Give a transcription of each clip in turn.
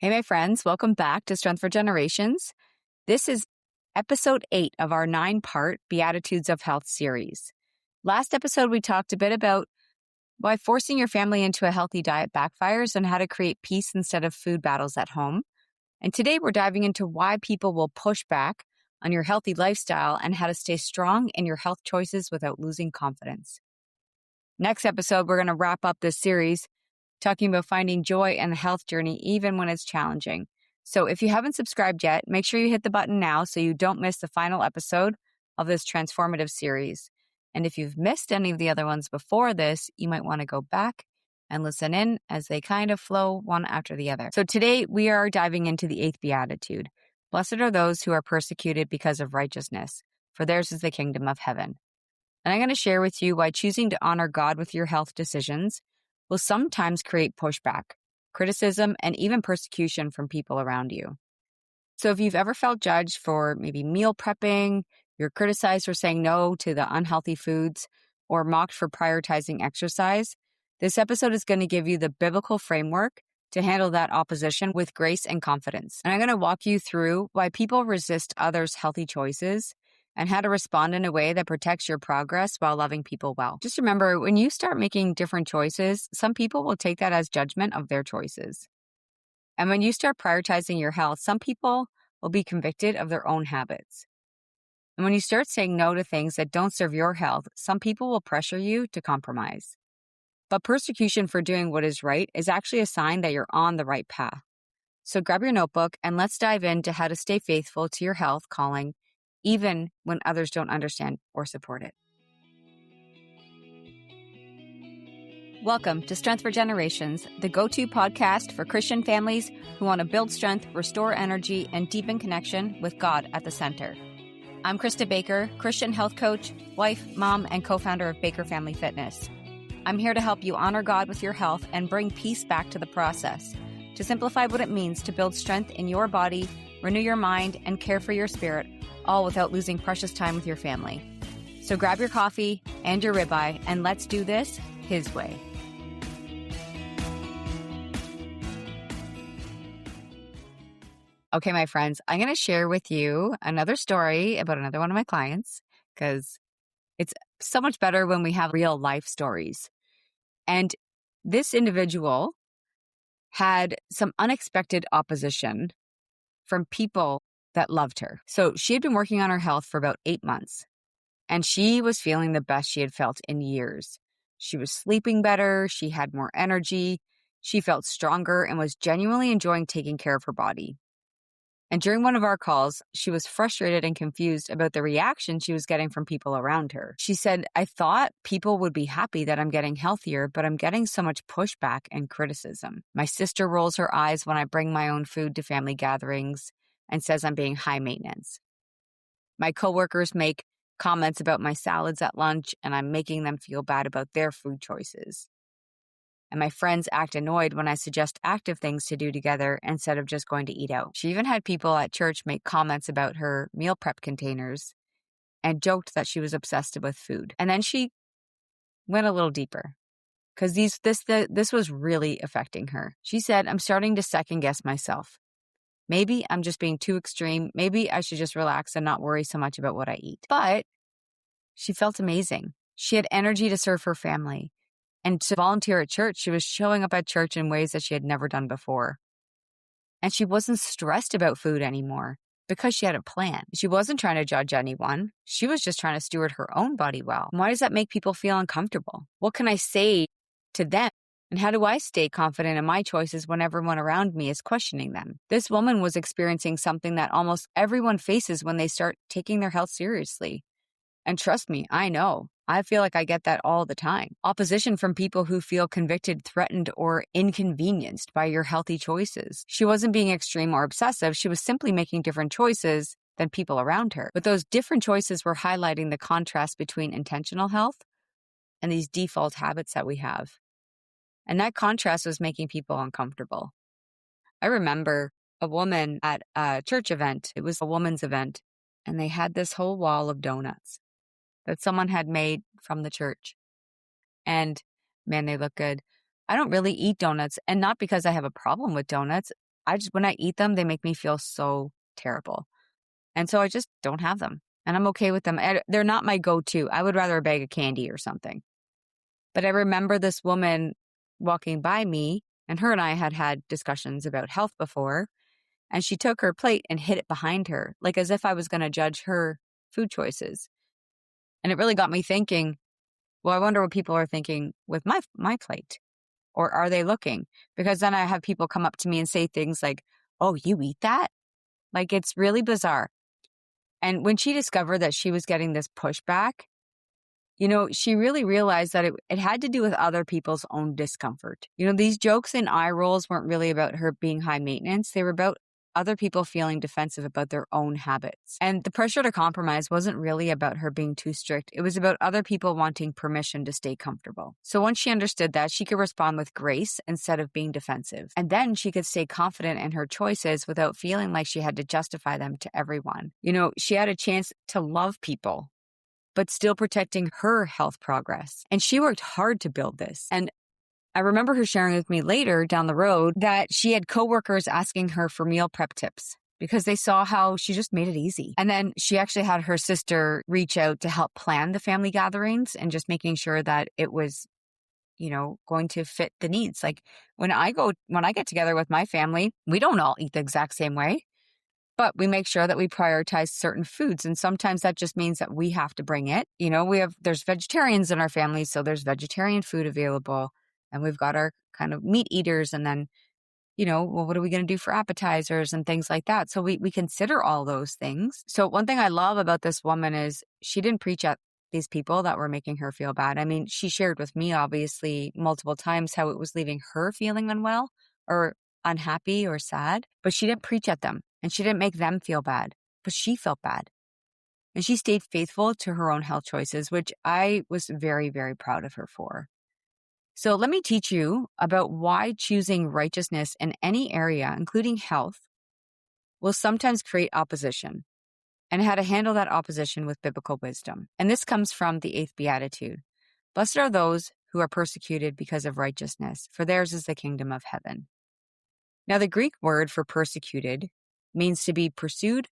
Hey, my friends, welcome back to Strength for Generations. This is episode 8 of our 9-part Beatitudes of Health series. Last episode, we talked a bit about why forcing your family into a healthy diet backfires and how to create peace instead of food battles at home. And today, we're diving into why people will push back on your healthy lifestyle and how to stay strong in your health choices without losing confidence. Next episode, we're going to wrap up this series talking about finding joy in the health journey even when it's challenging. So if you haven't subscribed yet, make sure you hit the button now so you don't miss the final episode of this transformative series. And if you've missed any of the other ones before this, you might want to go back and listen in as they kind of flow one after the other. So today we are diving into the 8th Beatitude. Blessed are those who are persecuted because of righteousness, for theirs is the kingdom of heaven. And I'm going to share with you why choosing to honor God with your health decisions will sometimes create pushback, criticism, and even persecution from people around you. So if you've ever felt judged for maybe meal prepping, you're criticized for saying no to the unhealthy foods, or mocked for prioritizing exercise, this episode is going to give you the biblical framework to handle that opposition with grace and confidence. And I'm going to walk you through why people resist others' healthy choices and how to respond in a way that protects your progress while loving people well. Just remember, when you start making different choices, some people will take that as judgment of their choices. And when you start prioritizing your health, some people will be convicted of their own habits. And when you start saying no to things that don't serve your health, some people will pressure you to compromise. But persecution for doing what is right is actually a sign that you're on the right path. So grab your notebook and let's dive into how to stay faithful to your health calling, even when others don't understand or support it. Welcome to Strength for Generations, the go-to podcast for Christian families who want to build strength, restore energy, and deepen connection with God at the center. I'm Krista Baker, Christian health coach, wife, mom, and co-founder of Baker Family Fitness. I'm here to help you honor God with your health and bring peace back to the process, to simplify what it means to build strength in your body, renew your mind, and care for your spirit, all without losing precious time with your family. So grab your coffee and your ribeye, and let's do this His way. Okay, my friends, I'm going to share with you another story about another one of my clients, because it's so much better when we have real life stories. And this individual had some unexpected opposition from people that loved her. So she had been working on her health for about 8 months, and she was feeling the best she had felt in years. She was sleeping better, she had more energy, she felt stronger, and was genuinely enjoying taking care of her body. And during one of our calls, she was frustrated and confused about the reaction she was getting from people around her. She said, I thought people would be happy that I'm getting healthier, but I'm getting so much pushback and criticism. My sister rolls her eyes when I bring my own food to family gatherings and says I'm being high maintenance. My coworkers make comments about my salads at lunch, and I'm making them feel bad about their food choices. And my friends act annoyed when I suggest active things to do together instead of just going to eat out. She even had people at church make comments about her meal prep containers and joked that she was obsessed with food. And then she went a little deeper because this was really affecting her. She said, I'm starting to second guess myself. Maybe I'm just being too extreme. Maybe I should just relax and not worry so much about what I eat. But she felt amazing. She had energy to serve her family. And to volunteer at church, she was showing up at church in ways that she had never done before. And she wasn't stressed about food anymore because she had a plan. She wasn't trying to judge anyone. She was just trying to steward her own body well. And why does that make people feel uncomfortable? What can I say to them? And how do I stay confident in my choices when everyone around me is questioning them? This woman was experiencing something that almost everyone faces when they start taking their health seriously. And trust me, I know. I feel like I get that all the time. Opposition from people who feel convicted, threatened, or inconvenienced by your healthy choices. She wasn't being extreme or obsessive. She was simply making different choices than people around her. But those different choices were highlighting the contrast between intentional health and these default habits that we have. And that contrast was making people uncomfortable. I remember a woman at a church event. It was a woman's event, and they had this whole wall of donuts that someone had made from the church. And man, they look good. I don't really eat donuts, and not because I have a problem with donuts. when I eat them, they make me feel so terrible. And so I just don't have them. And I'm okay with them. They're not my go-to. I would rather a bag of candy or something. But I remember this woman walking by me, and her and I had had discussions about health before. And she took her plate and hid it behind her, like as if I was going to judge her food choices. And it really got me thinking, well, I wonder what people are thinking with my plate. Or are they looking? Because then I have people come up to me and say things like, oh, you eat that? Like, it's really bizarre. And when she discovered that she was getting this pushback, she really realized that it had to do with other people's own discomfort. These jokes and eye rolls weren't really about her being high maintenance. They were about other people feeling defensive about their own habits. And the pressure to compromise wasn't really about her being too strict. It was about other people wanting permission to stay comfortable. So once she understood that, she could respond with grace instead of being defensive. And then she could stay confident in her choices without feeling like she had to justify them to everyone. She had a chance to love people, but still protecting her health progress. And she worked hard to build this. And I remember her sharing with me later down the road that she had coworkers asking her for meal prep tips because they saw how she just made it easy. And then she actually had her sister reach out to help plan the family gatherings and just making sure that it was, going to fit the needs. Like when I get together with my family, we don't all eat the exact same way. But we make sure that we prioritize certain foods. And sometimes that just means that we have to bring it. There's vegetarians in our family, so there's vegetarian food available. And we've got our kind of meat eaters. And then, what are we going to do for appetizers and things like that? So we consider all those things. So one thing I love about this woman is she didn't preach at these people that were making her feel bad. I mean, she shared with me, obviously, multiple times how it was leaving her feeling unwell or unhappy or sad, but she didn't preach at them. And she didn't make them feel bad, but she felt bad. And she stayed faithful to her own health choices, which I was very, very proud of her for. So let me teach you about why choosing righteousness in any area, including health, will sometimes create opposition and how to handle that opposition with biblical wisdom. And this comes from the 8th Beatitude. Blessed are those who are persecuted because of righteousness, for theirs is the kingdom of heaven. Now, the Greek word for persecuted means to be pursued,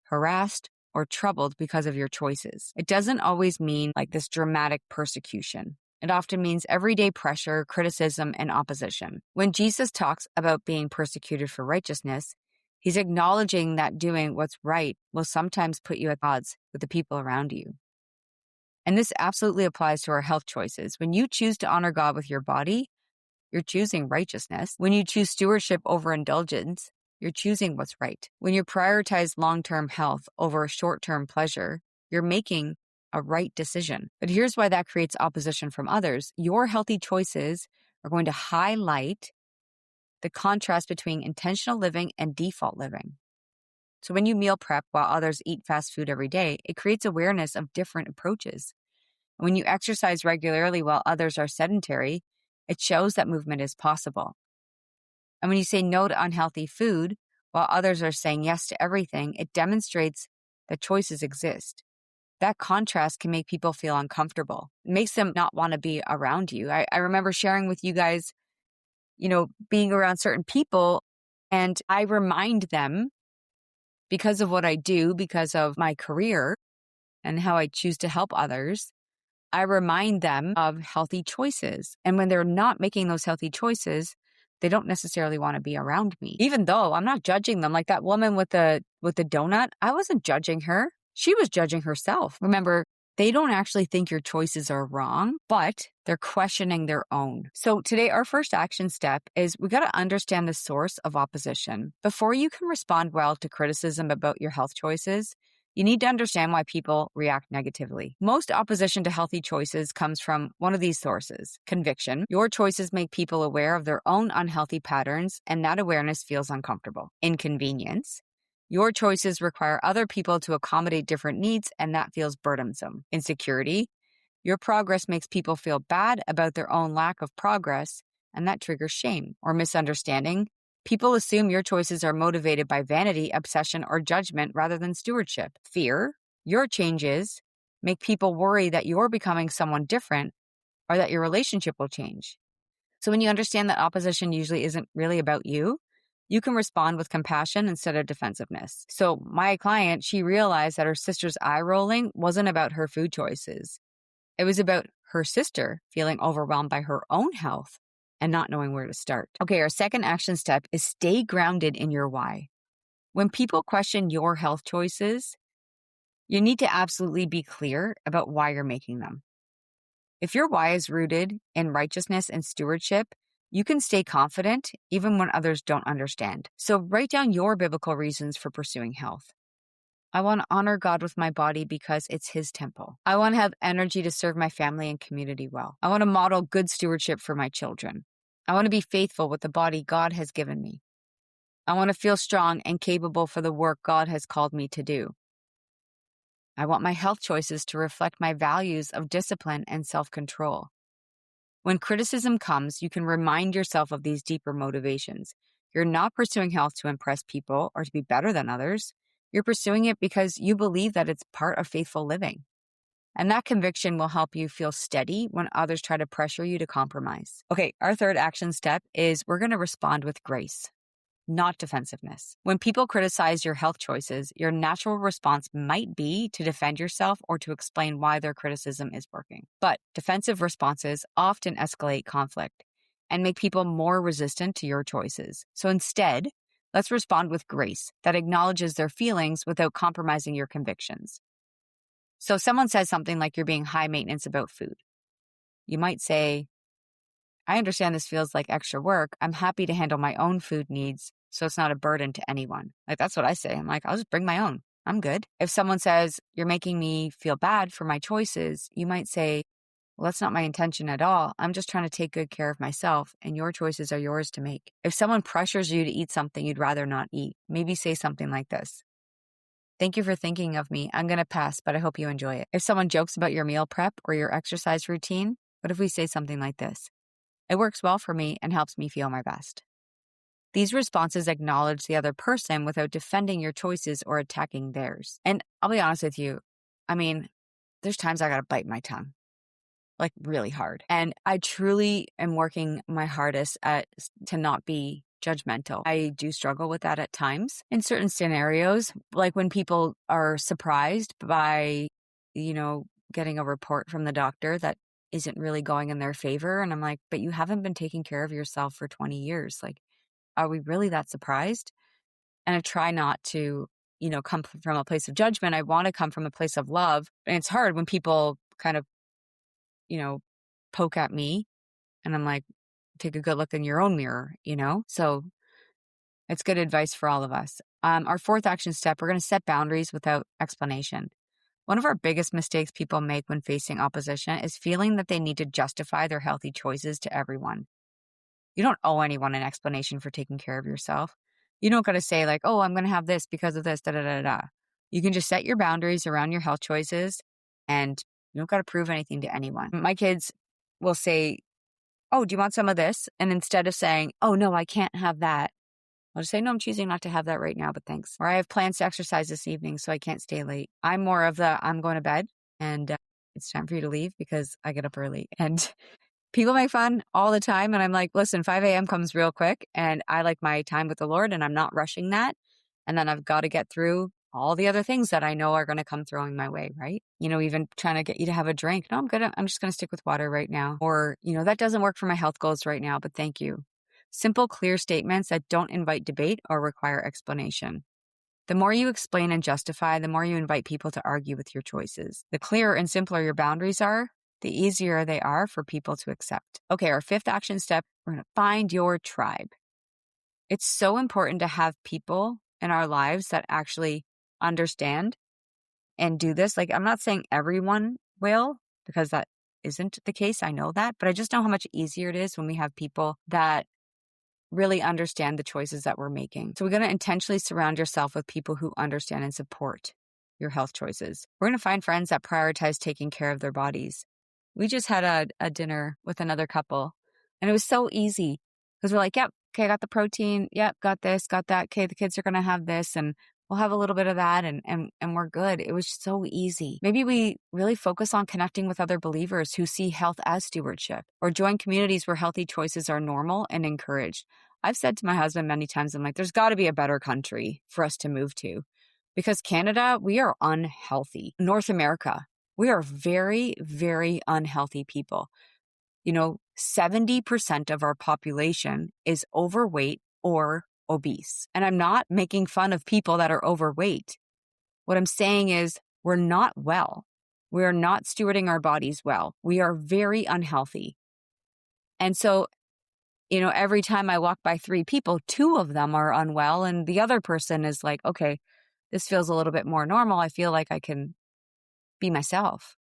harassed, or troubled because of your choices. It doesn't always mean like this dramatic persecution. It often means everyday pressure, criticism, and opposition. When Jesus talks about being persecuted for righteousness, he's acknowledging that doing what's right will sometimes put you at odds with the people around you. And this absolutely applies to our health choices. When you choose to honor God with your body, you're choosing righteousness. When you choose stewardship over indulgence, you're choosing what's right. When you prioritize long-term health over short-term pleasure, you're making a right decision. But here's why that creates opposition from others. Your healthy choices are going to highlight the contrast between intentional living and default living. So when you meal prep while others eat fast food every day, it creates awareness of different approaches. And when you exercise regularly while others are sedentary, it shows that movement is possible. And when you say no to unhealthy food while others are saying yes to everything, it demonstrates that choices exist. That contrast can make people feel uncomfortable. It makes them not want to be around you. I remember sharing with you guys, being around certain people, and I remind them, because of what I do, because of my career and how I choose to help others, I remind them of healthy choices. And when they're not making those healthy choices, they don't necessarily want to be around me, even though I'm not judging them. Like that woman with the donut, I wasn't judging her. She was judging herself. Remember, they don't actually think your choices are wrong, but they're questioning their own. So today, our first action step is we got to understand the source of opposition. Before you can respond well to criticism about your health choices, you need to understand why people react negatively. Most opposition to healthy choices comes from one of these sources: conviction. Your choices make people aware of their own unhealthy patterns, and that awareness feels uncomfortable. Inconvenience. Your choices require other people to accommodate different needs, and that feels burdensome. Insecurity. Your progress makes people feel bad about their own lack of progress, and that triggers shame. Or misunderstanding. People assume your choices are motivated by vanity, obsession, or judgment rather than stewardship. Fear. Your changes make people worry that you're becoming someone different or that your relationship will change. So when you understand that opposition usually isn't really about you, you can respond with compassion instead of defensiveness. So my client, she realized that her sister's eye rolling wasn't about her food choices. It was about her sister feeling overwhelmed by her own health and not knowing where to start. Okay, our second action step is stay grounded in your why. When people question your health choices, you need to absolutely be clear about why you're making them. If your why is rooted in righteousness and stewardship, you can stay confident even when others don't understand. So write down your biblical reasons for pursuing health. I want to honor God with my body because it's His temple. I want to have energy to serve my family and community well. I want to model good stewardship for my children. I want to be faithful with the body God has given me. I want to feel strong and capable for the work God has called me to do. I want my health choices to reflect my values of discipline and self-control. When criticism comes, you can remind yourself of these deeper motivations. You're not pursuing health to impress people or to be better than others. You're pursuing it because you believe that it's part of faithful living. And that conviction will help you feel steady when others try to pressure you to compromise. Okay, our third action step is we're going to respond with grace, not defensiveness. When people criticize your health choices, your natural response might be to defend yourself or to explain why their criticism is working. But defensive responses often escalate conflict and make people more resistant to your choices. So instead, let's respond with grace that acknowledges their feelings without compromising your convictions. So if someone says something like you're being high maintenance about food, you might say, I understand this feels like extra work. I'm happy to handle my own food needs so it's not a burden to anyone. Like, that's what I say. I'm like, I'll just bring my own. I'm good. If someone says, you're making me feel bad for my choices, you might say, well, that's not my intention at all. I'm just trying to take good care of myself, and your choices are yours to make. If someone pressures you to eat something you'd rather not eat, maybe say something like this. Thank you for thinking of me. I'm going to pass, but I hope you enjoy it. If someone jokes about your meal prep or your exercise routine, what if we say something like this? It works well for me and helps me feel my best. These responses acknowledge the other person without defending your choices or attacking theirs. And I'll be honest with you, I mean, there's times I got to bite my tongue, like really hard. And I truly am working my hardest to not be judgmental. I do struggle with that at times in certain scenarios, like when people are surprised by, getting a report from the doctor that isn't really going in their favor. And I'm like, but you haven't been taking care of yourself for 20 years. Like, are we really that surprised? And I try not to, come from a place of judgment. I want to come from a place of love. And it's hard when people kind of, poke at me and I'm like, take a good look in your own mirror, So it's good advice for all of us. Our fourth action step, we're going to set boundaries without explanation. One of our biggest mistakes people make when facing opposition is feeling that they need to justify their healthy choices to everyone. You don't owe anyone an explanation for taking care of yourself. You don't got to say like, oh, I'm going to have this because of this, da, da, da, da. You can just set your boundaries around your health choices and you don't got to prove anything to anyone. My kids will say, oh, do you want some of this? And instead of saying, oh, no, I can't have that, I'll just say, no, I'm choosing not to have that right now, but thanks. Or I have plans to exercise this evening, so I can't stay late. I'm more of I'm going to bed and it's time for you to leave because I get up early. And people make fun all the time. And I'm like, listen, 5 a.m. comes real quick and I like my time with the Lord and I'm not rushing that. And then I've got to get through all the other things that I know are going to come throwing my way, right? Even trying to get you to have a drink. No, I'm just going to stick with water right now. Or, that doesn't work for my health goals right now, but thank you. Simple, clear statements that don't invite debate or require explanation. The more you explain and justify, the more you invite people to argue with your choices. The clearer and simpler your boundaries are, the easier they are for people to accept. Okay, our fifth action step, we're going to find your tribe. It's so important to have people in our lives that actually understand and do this. Like, I'm not saying everyone will, because that isn't the case. I know that, but I just know how much easier it is when we have people that really understand the choices that we're making. So we're going to intentionally surround yourself with people who understand and support your health choices. We're going to find friends that prioritize taking care of their bodies. We just had a dinner with another couple and it was so easy because we're like, yep, okay, I got the protein. Yep, got this, got that. Okay, the kids are going to have this and we'll have a little bit of that and we're good. It was so easy. Maybe we really focus on connecting with other believers who see health as stewardship or join communities where healthy choices are normal and encouraged. I've said to my husband many times, I'm like, there's got to be a better country for us to move to, because Canada, we are unhealthy. North America, we are very, very unhealthy people. 70% of our population is overweight or obese. And I'm not making fun of people that are overweight. What I'm saying is we're not well. We are not stewarding our bodies well. We are very unhealthy. And so, every time I walk by 3 people, 2 of them are unwell. And the other person is like, okay, this feels a little bit more normal. I feel like I can be myself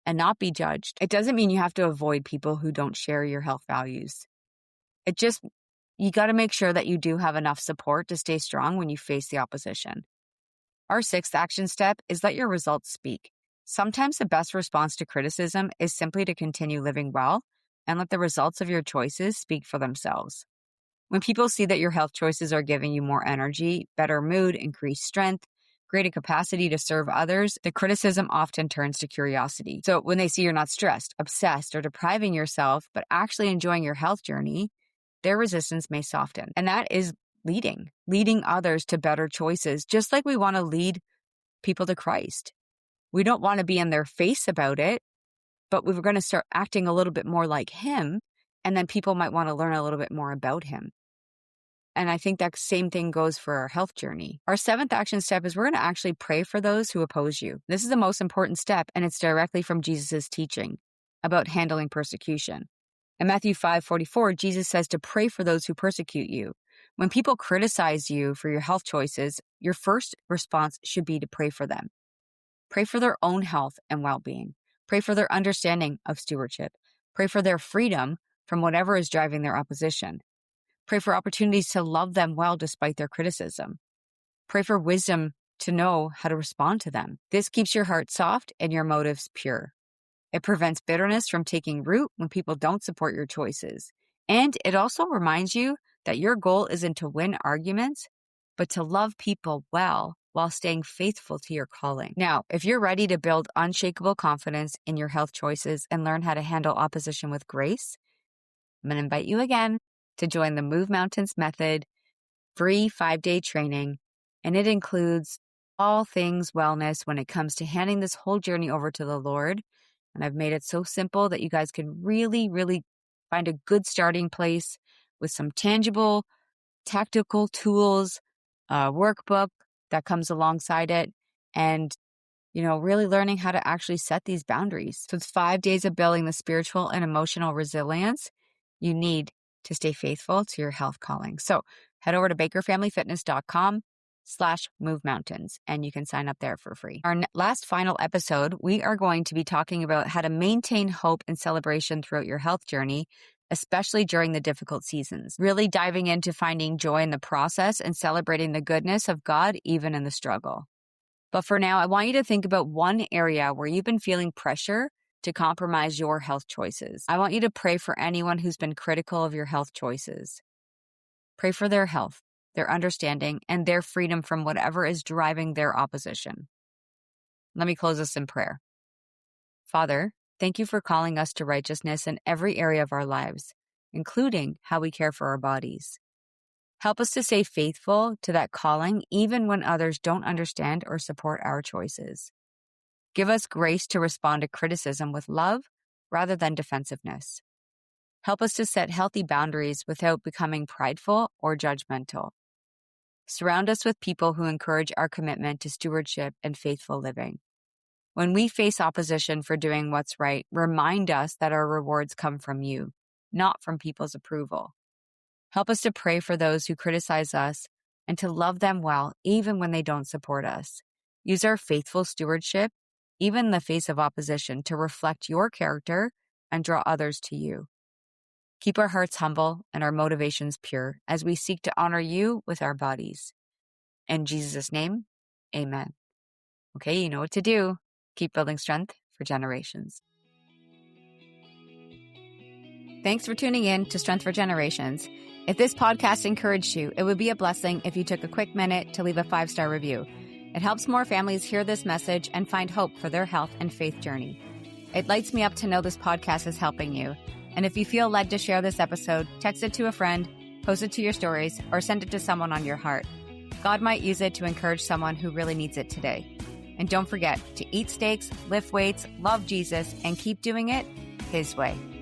and not be judged. It doesn't mean you have to avoid people who don't share your health values. You got to make sure that you do have enough support to stay strong when you face the opposition. Our 6th action step is let your results speak. Sometimes the best response to criticism is simply to continue living well and let the results of your choices speak for themselves. When people see that your health choices are giving you more energy, better mood, increased strength, greater capacity to serve others, the criticism often turns to curiosity. So when they see you're not stressed, obsessed, or depriving yourself, but actually enjoying your health journey, their resistance may soften. And that is leading others to better choices, just like we want to lead people to Christ. We don't want to be in their face about it, but we're going to start acting a little bit more like him, and then people might want to learn a little bit more about him. And I think that same thing goes for our health journey. Our 7th action step is we're going to actually pray for those who oppose you. This is the most important step, and it's directly from Jesus' teaching about handling persecution. In Matthew 5:44, Jesus says to pray for those who persecute you. When people criticize you for your health choices, your first response should be to pray for them. Pray for their own health and well-being. Pray for their understanding of stewardship. Pray for their freedom from whatever is driving their opposition. Pray for opportunities to love them well despite their criticism. Pray for wisdom to know how to respond to them. This keeps your heart soft and your motives pure. It prevents bitterness from taking root when people don't support your choices. And it also reminds you that your goal isn't to win arguments, but to love people well while staying faithful to your calling. Now, if you're ready to build unshakable confidence in your health choices and learn how to handle opposition with grace, I'm going to invite you again to join the Move Mountains Method free 5-day training. And it includes all things wellness when it comes to handing this whole journey over to the Lord. And I've made it so simple that you guys can really, really find a good starting place with some tangible, tactical tools, a workbook that comes alongside it, and really learning how to actually set these boundaries. So it's 5 days of building the spiritual and emotional resilience you need to stay faithful to your health calling. So head over to bakerfamilyfitness.com/movemountains and you can sign up there for free. Our last final episode, we are going to be talking about how to maintain hope and celebration throughout your health journey, especially during the difficult seasons. Really diving into finding joy in the process and celebrating the goodness of God even in the struggle. But for now, I want you to think about one area where you've been feeling pressure to compromise your health choices. I want you to pray for anyone who's been critical of your health choices. Pray for their health, their understanding, and their freedom from whatever is driving their opposition. Let me close this in prayer. Father, thank you for calling us to righteousness in every area of our lives, including how we care for our bodies. Help us to stay faithful to that calling even when others don't understand or support our choices. Give us grace to respond to criticism with love rather than defensiveness. Help us to set healthy boundaries without becoming prideful or judgmental. Surround us with people who encourage our commitment to stewardship and faithful living. When we face opposition for doing what's right, remind us that our rewards come from you, not from people's approval. Help us to pray for those who criticize us and to love them well even when they don't support us. Use our faithful stewardship, even in the face of opposition, to reflect your character and draw others to you. Keep our hearts humble and our motivations pure as we seek to honor you with our bodies. In Jesus' name, amen. Okay, you know what to do. Keep building strength for generations. Thanks for tuning in to Strength for Generations. If this podcast encouraged you, it would be a blessing if you took a quick minute to leave a 5-star review. It helps more families hear this message and find hope for their health and faith journey. It lights me up to know this podcast is helping you. And if you feel led to share this episode, text it to a friend, post it to your stories, or send it to someone on your heart. God might use it to encourage someone who really needs it today. And don't forget to eat steaks, lift weights, love Jesus, and keep doing it His way.